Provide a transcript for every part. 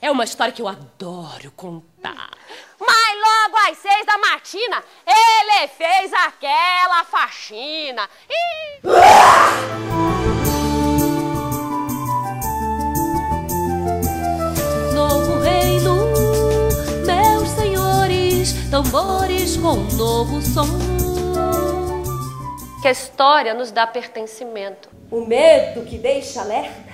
É uma história que eu adoro contar. Mas logo às 6 da matina, ele fez aquela faxina. Novo reino, meus senhores, tambores com um novo som. Que a história nos dá pertencimento. O medo que deixa alerta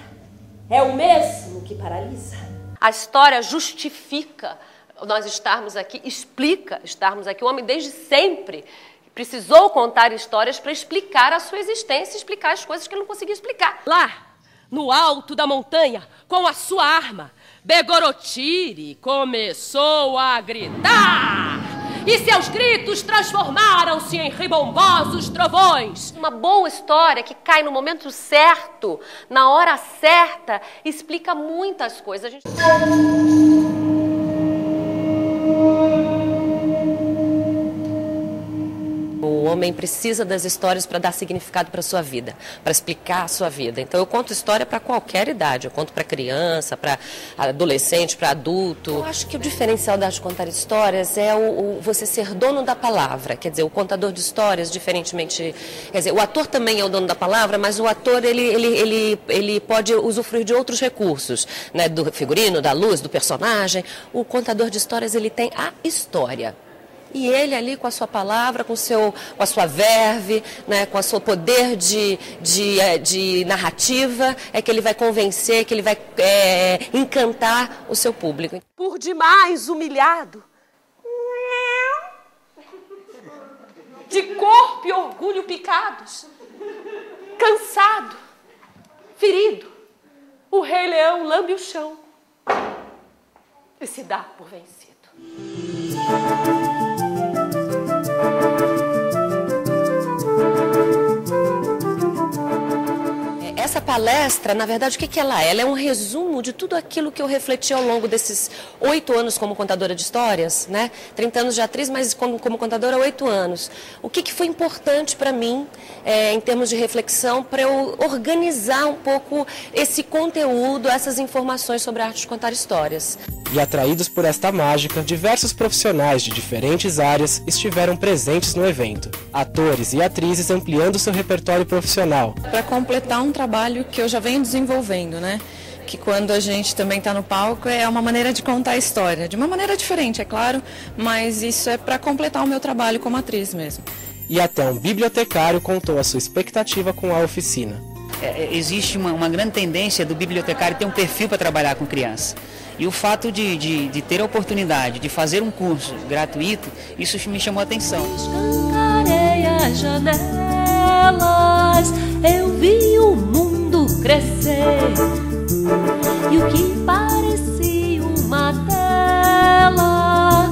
é o mesmo que paralisa. A história justifica nós estarmos aqui, explica estarmos aqui. O homem desde sempre precisou contar histórias para explicar a sua existência, explicar as coisas que ele não conseguia explicar. Lá, no alto da montanha, com a sua arma, Begorotiri começou a gritar. E seus gritos transformaram-se em ribombosos trovões. Uma boa história que cai no momento certo, na hora certa, explica muitas coisas. O homem precisa das histórias para dar significado para a sua vida, para explicar a sua vida. Então eu conto história para qualquer idade, eu conto para criança, para adolescente, para adulto. Eu acho que o diferencial da arte de contar histórias é você ser dono da palavra, quer dizer, o contador de histórias, diferentemente, quer dizer, o ator também é o dono da palavra, mas o ator ele pode usufruir de outros recursos, né, do figurino, da luz, do personagem. O contador de histórias, ele tem a história. E ele ali com a sua palavra, com a sua verve, né, com o seu poder de narrativa, é que ele vai convencer, que ele vai encantar o seu público. Por demais humilhado, De corpo e orgulho picados, cansado, ferido, o Rei Leão lambe o chão e se dá por vencido. Essa palestra, na verdade, o que ela é? Ela é um resumo de tudo aquilo que eu refleti ao longo desses 8 anos como contadora de histórias, né? 30 anos de atriz, mas como contadora 8 anos. O que foi importante para mim, em termos de reflexão, para eu organizar um pouco esse conteúdo, essas informações sobre a arte de contar histórias. E atraídos por esta mágica, diversos profissionais de diferentes áreas estiveram presentes no evento. Atores e atrizes ampliando seu repertório profissional. Para completar um trabalho que eu já venho desenvolvendo, né? Que quando a gente também está no palco é uma maneira de contar a história. De uma maneira diferente, é claro, mas isso é para completar o meu trabalho como atriz mesmo. E até um bibliotecário contou a sua expectativa com a oficina. Existe uma grande tendência do bibliotecário ter um perfil para trabalhar com criança. E o fato de ter a oportunidade de fazer um curso gratuito, isso me chamou a atenção. Escancarei as janelas, eu vi o mundo crescer. E o que parecia uma tela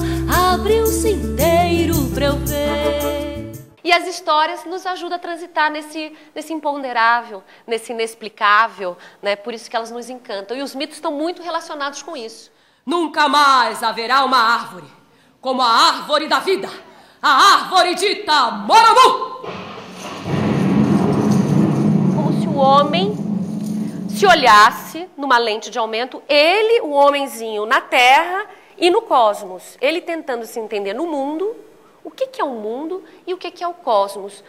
abriu-se inteiro para eu ver. e as histórias nos ajudam a transitar nesse imponderável, nesse inexplicável, né? Por isso que elas nos encantam. E os mitos estão muito relacionados com isso. Nunca mais haverá uma árvore como a árvore da vida, a árvore dita Moramu! Como se o homem se olhasse numa lente de aumento, ele, o homenzinho, na Terra e no cosmos. Ele tentando se entender no mundo, o que é o mundo e o que é o cosmos. O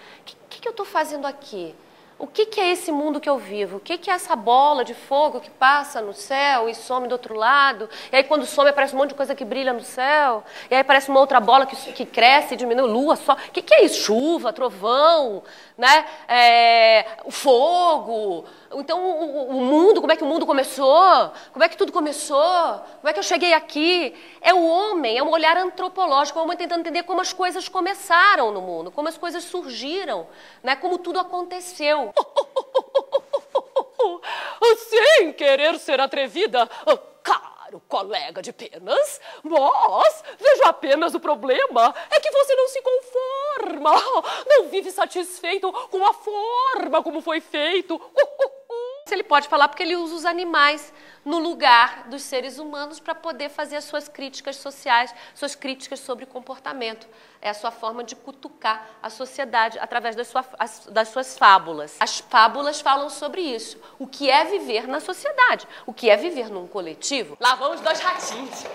que eu estou fazendo aqui? O que é esse mundo que eu vivo? O que é essa bola de fogo que passa no céu e some do outro lado? E aí quando some aparece um monte de coisa que brilha no céu. E aí aparece uma outra bola que cresce e diminui, lua, sol. O que é isso? Chuva, trovão, né? O fogo. Então o mundo, como é que o mundo começou? Como é que tudo começou? Como é que eu cheguei aqui? É o homem, é um olhar antropológico, é o homem tentando entender como as coisas começaram no mundo, como as coisas surgiram, né? Como tudo aconteceu. Sem querer ser atrevida, caro colega de penas, mas veja apenas o problema é que você não se conforma, não vive satisfeito com a forma como foi feito. Ele pode falar porque ele usa os animais no lugar dos seres humanos para poder fazer as suas críticas sociais, suas críticas sobre comportamento. É a sua forma de cutucar a sociedade através das suas fábulas. As fábulas falam sobre isso. O que é viver na sociedade? O que é viver num coletivo? Lá vão os dois ratinhos.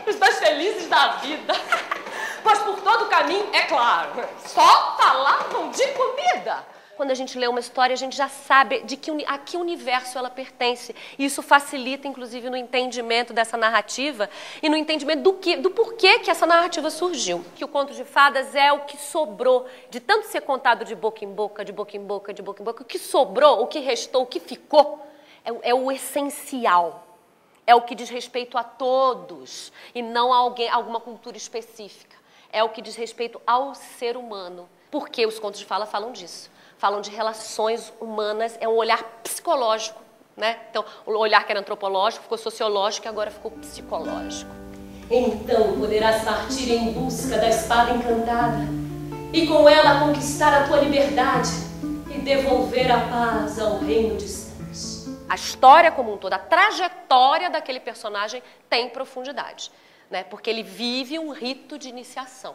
Os dois felizes da vida. Pois por todo o caminho, é claro, só falavam de comida. Quando a gente lê uma história, a gente já sabe a que universo ela pertence. E isso facilita, inclusive, no entendimento dessa narrativa e no entendimento do porquê que essa narrativa surgiu. Que o conto de fadas é o que sobrou, de tanto ser contado de boca em boca, de boca em boca, de boca em boca. O que sobrou, o que restou, o que ficou, é o essencial. É o que diz respeito a todos e não a alguma cultura específica. É o que diz respeito ao ser humano. Porque os contos de fala falam disso. Falam de relações humanas, é um olhar psicológico, né? Então, o olhar que era antropológico ficou sociológico e agora ficou psicológico. Então poderás partir em busca da espada encantada e com ela conquistar a tua liberdade e devolver a paz ao reino distante. A história como um todo, a trajetória daquele personagem tem profundidade, né? Porque ele vive um rito de iniciação.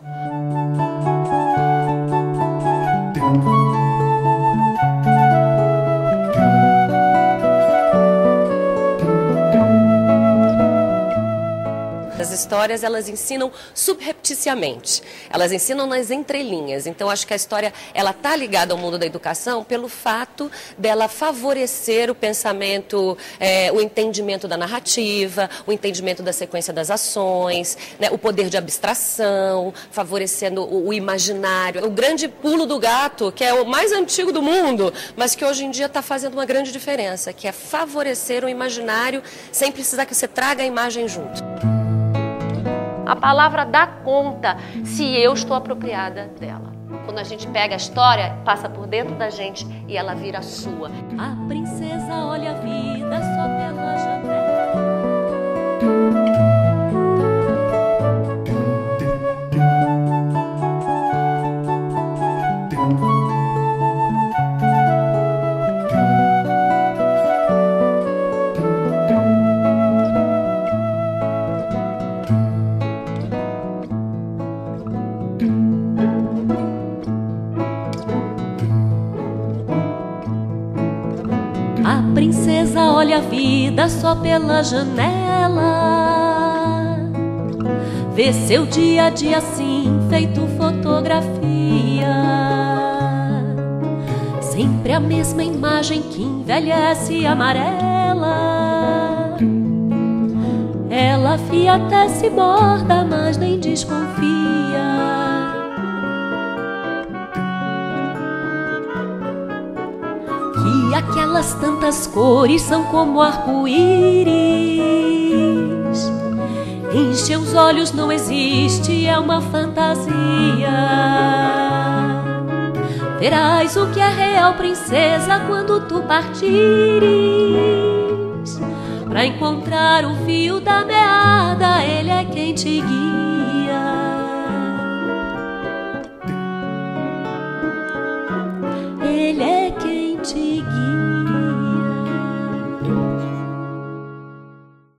As histórias, elas ensinam subrepticiamente, elas ensinam nas entrelinhas. Então, acho que a história, ela está ligada ao mundo da educação pelo fato dela favorecer o pensamento, o entendimento da narrativa, o entendimento da sequência das ações, né, o poder de abstração, favorecendo o imaginário. O grande pulo do gato, que é o mais antigo do mundo, mas que hoje em dia está fazendo uma grande diferença, que é favorecer o imaginário sem precisar que você traga a imagem junto. A palavra dá conta se eu estou apropriada dela. Quando a gente pega a história, passa por dentro da gente e ela vira sua. A princesa olha a vida só pela janela. A princesa olha a vida só pela janela, vê seu dia a dia assim, feito fotografia. Sempre a mesma imagem que envelhece e amarela. Ela fia até se borda, mas nem desconfia. E aquelas tantas cores são como arco-íris. Enche os olhos, não existe, é uma fantasia. Verás o que é real, princesa, quando tu partires, pra encontrar o fio da meada, ele é quem te guia.